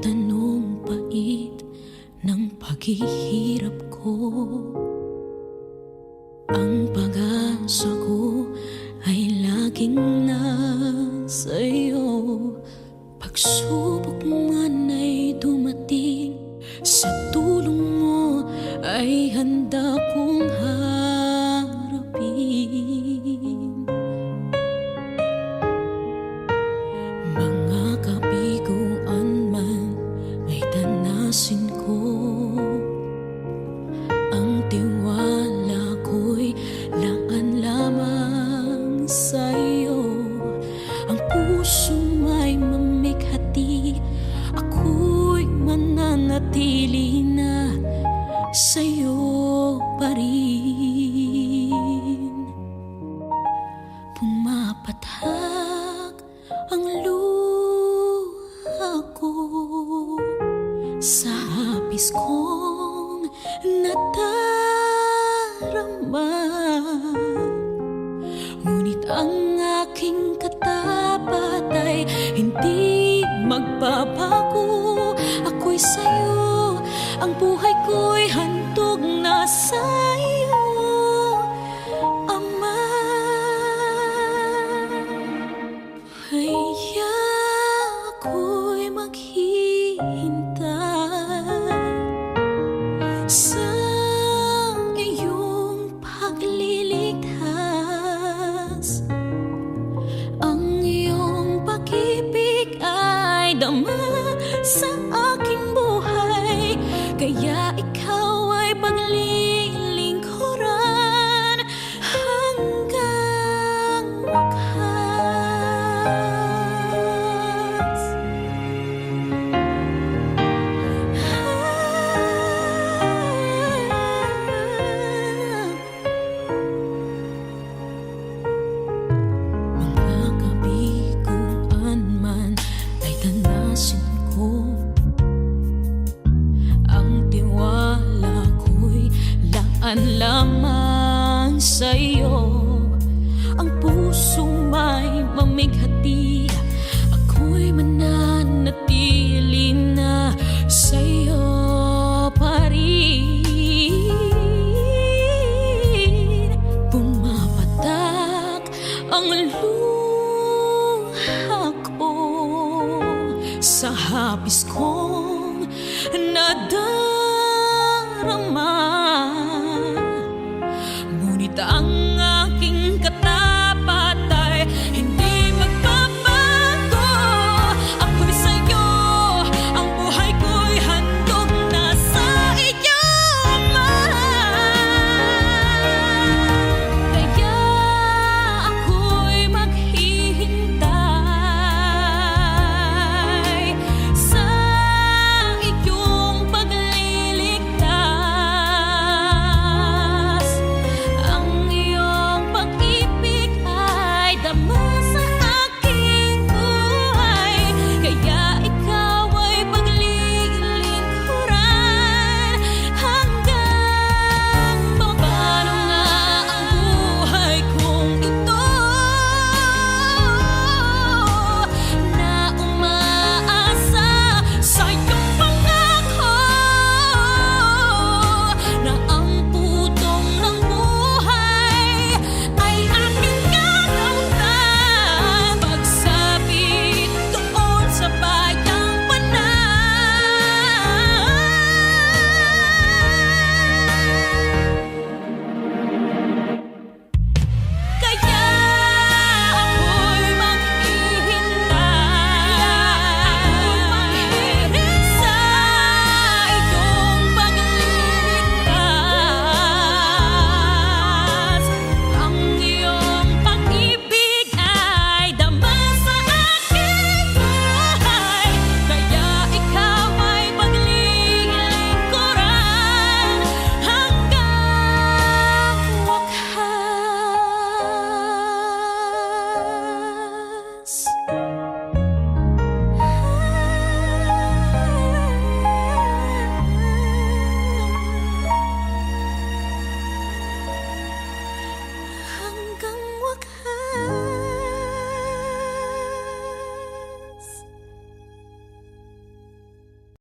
tanong pait ng paghihirap ko. Ang pag-asa ko ay laging nasa'yo. Pagsubok man ay dumating, sa tulong mo ay handa kong harapin. Mga kabiguan man ay tanasin ko, ang tiwala ko'y laan lamang sa'yo. Ang puso may mamighati, ako'y mananatili na sa'yo pa rin. Pumapatak ang luha ko sa hapis kong nadarama, ngunit ang aking katapat ay hindi magbabago. Ako'y sa'yo, ang buhay ko'y handog na sa'yo, Ama. Kaya ako'y maghihintay sa iyong pagliligtas. Ang iyong pag-ibig ay dama sa aking buhay, kaya ikaw ay paglilingkuran hanggang wakas. Mga kabiguan man ay tanasin ko, ang tiwala ko'y laan lamang sa'yo. Ang puso may mamighati, ako'y mananatili na sa'yo pa rin. Pumapatak ang luha ko sa hapis kong nadarama,